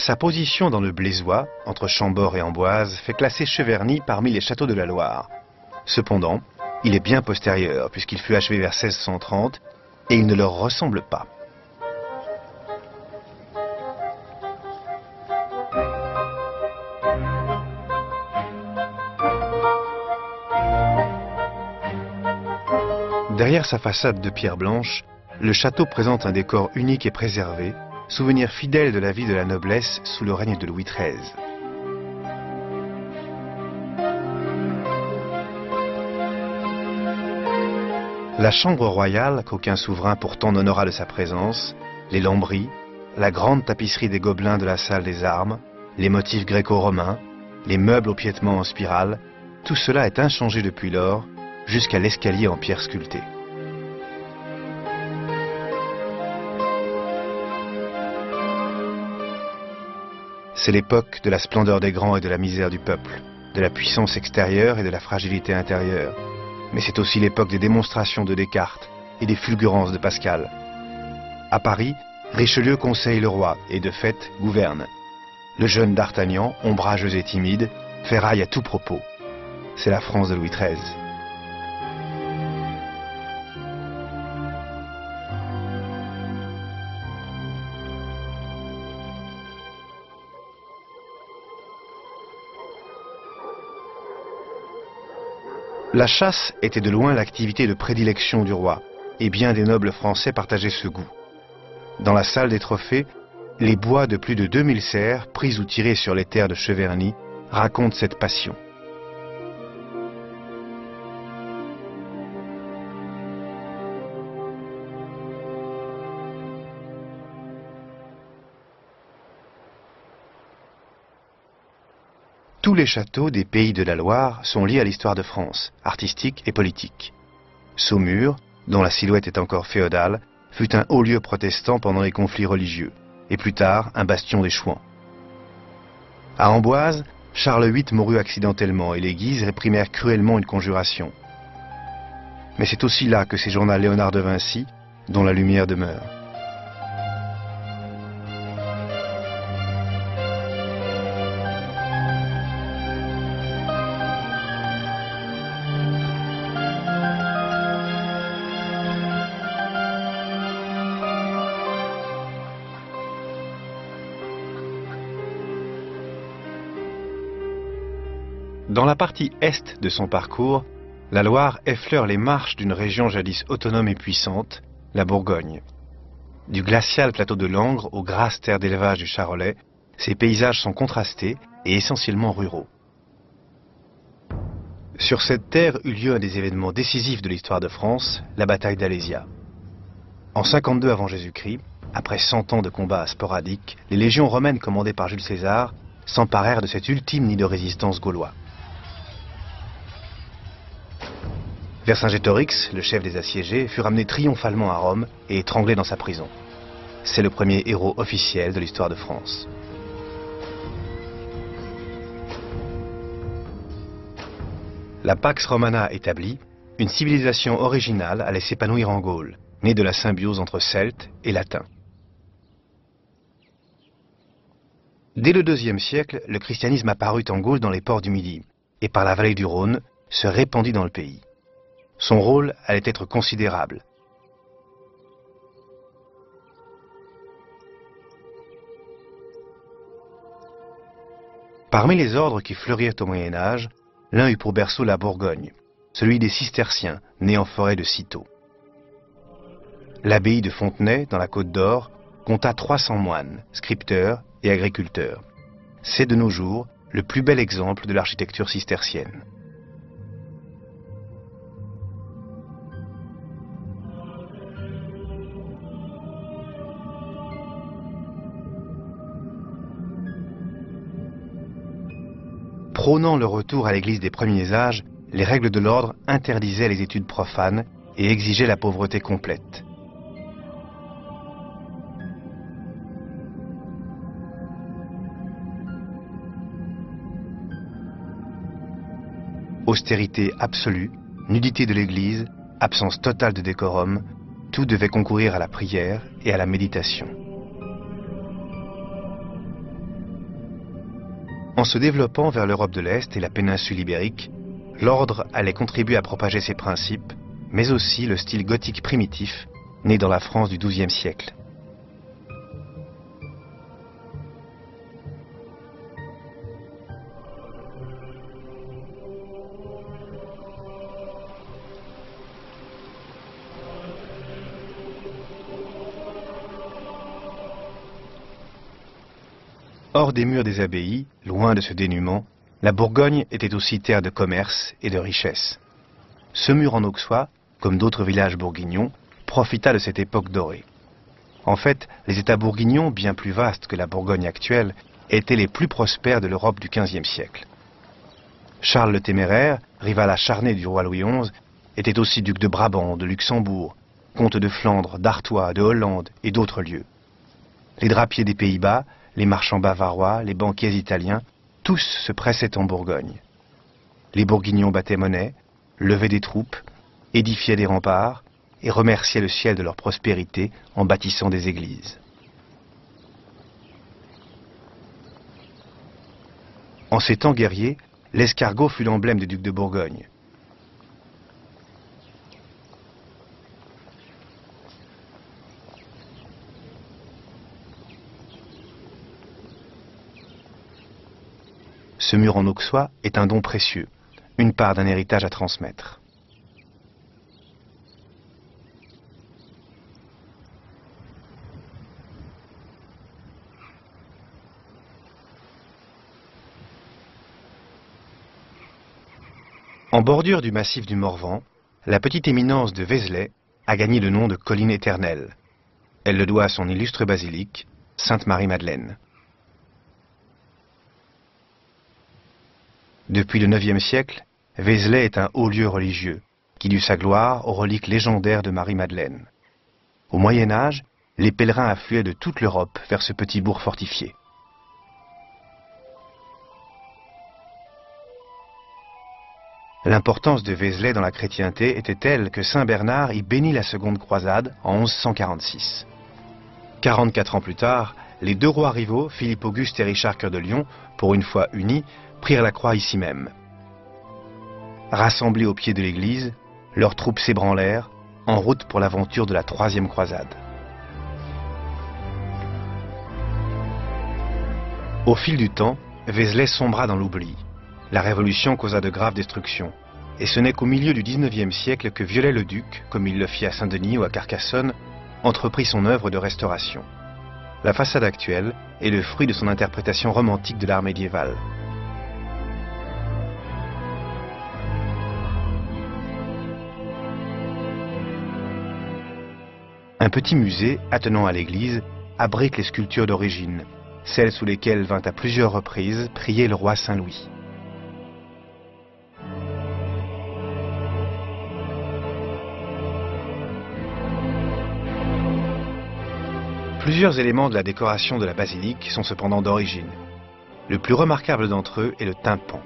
Sa position dans le Blésois, entre Chambord et Amboise, fait classer Cheverny parmi les châteaux de la Loire. Cependant, il est bien postérieur, puisqu'il fut achevé vers 1630, et il ne leur ressemble pas. Derrière sa façade de pierre blanche, le château présente un décor unique et préservé, souvenir fidèle de la vie de la noblesse sous le règne de Louis XIII. La chambre royale, qu'aucun souverain pourtant n'honora de sa présence, les lambris, la grande tapisserie des gobelins de la salle des armes, les motifs gréco-romains, les meubles au piétement en spirale, tout cela est inchangé depuis lors, jusqu'à l'escalier en pierre sculptée. C'est l'époque de la splendeur des grands et de la misère du peuple, de la puissance extérieure et de la fragilité intérieure. Mais c'est aussi l'époque des démonstrations de Descartes et des fulgurances de Pascal. À Paris, Richelieu conseille le roi et de fait gouverne. Le jeune d'Artagnan, ombrageux et timide, fait raille à tout propos. C'est la France de Louis XIII. La chasse était de loin l'activité de prédilection du roi, et bien des nobles français partageaient ce goût. Dans la salle des trophées, les bois de plus de 2000 cerfs, pris ou tirés sur les terres de Cheverny, racontent cette passion. Tous les châteaux des pays de la Loire sont liés à l'histoire de France, artistique et politique. Saumur, dont la silhouette est encore féodale, fut un haut lieu protestant pendant les conflits religieux, et plus tard un bastion des Chouans. À Amboise, Charles VIII mourut accidentellement et les Guises réprimèrent cruellement une conjuration. Mais c'est aussi là que séjourna Léonard de Vinci, dont la lumière demeure. Dans la partie est de son parcours, la Loire effleure les marches d'une région jadis autonome et puissante, la Bourgogne. Du glacial plateau de Langres aux grasses terres d'élevage du Charolais, ces paysages sont contrastés et essentiellement ruraux. Sur cette terre eut lieu un des événements décisifs de l'histoire de France, la bataille d'Alésia. En 52 avant Jésus-Christ, après 100 ans de combats sporadiques, les légions romaines commandées par Jules César s'emparèrent de cet ultime nid de résistance gaulois. Vercingétorix, le chef des assiégés, fut ramené triomphalement à Rome et étranglé dans sa prison. C'est le premier héros officiel de l'histoire de France. La Pax Romana établie, une civilisation originale allait s'épanouir en Gaule, née de la symbiose entre Celtes et Latins. Dès le IIe siècle, le christianisme apparut en Gaule dans les ports du Midi et par la vallée du Rhône se répandit dans le pays. Son rôle allait être considérable. Parmi les ordres qui fleurirent au Moyen Âge, l'un eut pour berceau la Bourgogne, celui des Cisterciens, nés en forêt de Cîteaux. L'abbaye de Fontenay, dans la Côte d'Or, compta 300 moines, scripteurs et agriculteurs. C'est de nos jours le plus bel exemple de l'architecture cistercienne. Prônant le retour à l'église des premiers âges, les règles de l'ordre interdisaient les études profanes et exigeaient la pauvreté complète. Austérité absolue, nudité de l'église, absence totale de décorum, tout devait concourir à la prière et à la méditation. En se développant vers l'Europe de l'Est et la péninsule ibérique, l'ordre allait contribuer à propager ses principes, mais aussi le style gothique primitif, né dans la France du XIIe siècle. Hors des murs des abbayes, loin de ce dénuement, la Bourgogne était aussi terre de commerce et de richesse. Semur en Auxois, comme d'autres villages bourguignons, profita de cette époque dorée. En fait, les États bourguignons, bien plus vastes que la Bourgogne actuelle, étaient les plus prospères de l'Europe du XVe siècle. Charles le Téméraire, rival acharné du roi Louis XI, était aussi duc de Brabant, de Luxembourg, comte de Flandre, d'Artois, de Hollande et d'autres lieux. Les drapiers des Pays-Bas, les marchands bavarois, les banquiers italiens, tous se pressaient en Bourgogne. Les Bourguignons battaient monnaie, levaient des troupes, édifiaient des remparts et remerciaient le ciel de leur prospérité en bâtissant des églises. En ces temps guerriers, l'escargot fut l'emblème des ducs de Bourgogne. Semur en Auxois est un don précieux, une part d'un héritage à transmettre. En bordure du massif du Morvan, la petite éminence de Vézelay a gagné le nom de colline éternelle. Elle le doit à son illustre basilique, Sainte-Marie-Madeleine. Depuis le IXe siècle, Vézelay est un haut lieu religieux qui dut sa gloire aux reliques légendaires de Marie-Madeleine. Au Moyen Âge, les pèlerins affluaient de toute l'Europe vers ce petit bourg fortifié. L'importance de Vézelay dans la chrétienté était telle que saint Bernard y bénit la seconde croisade en 1146. 44 ans plus tard, les deux rois rivaux, Philippe Auguste et Richard Cœur de Lion, pour une fois unis, prirent la croix ici même. Rassemblés au pied de l'église, leurs troupes s'ébranlèrent, en route pour l'aventure de la troisième croisade. Au fil du temps, Vézelay sombra dans l'oubli. La Révolution causa de graves destructions. Et ce n'est qu'au milieu du XIXe siècle que Viollet-le-Duc, comme il le fit à Saint-Denis ou à Carcassonne, entreprit son œuvre de restauration. La façade actuelle est le fruit de son interprétation romantique de l'art médiéval. Un petit musée, attenant à l'église, abrite les sculptures d'origine, celles sous lesquelles vint à plusieurs reprises prier le roi Saint-Louis. Plusieurs éléments de la décoration de la basilique sont cependant d'origine. Le plus remarquable d'entre eux est le tympan.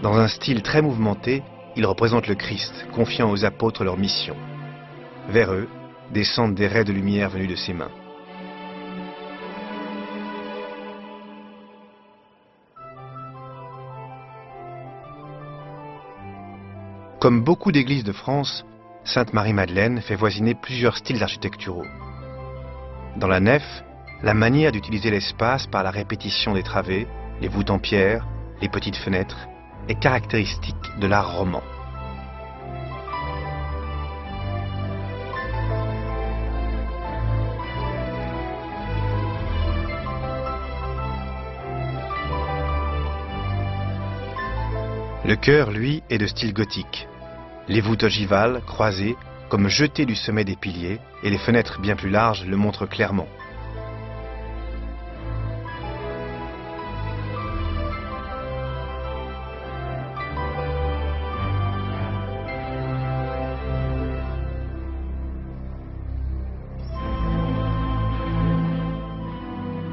Dans un style très mouvementé, il représente le Christ, confiant aux apôtres leur mission. Vers eux, descendent des raies de lumière venus de ses mains. Comme beaucoup d'églises de France, Sainte-Marie-Madeleine fait voisiner plusieurs styles architecturaux. Dans la nef, la manière d'utiliser l'espace par la répétition des travées, les voûtes en pierre, les petites fenêtres, est caractéristique de l'art roman. Le chœur, lui, est de style gothique. Les voûtes ogivales, croisées, comme jetées du sommet des piliers, et les fenêtres bien plus larges le montrent clairement.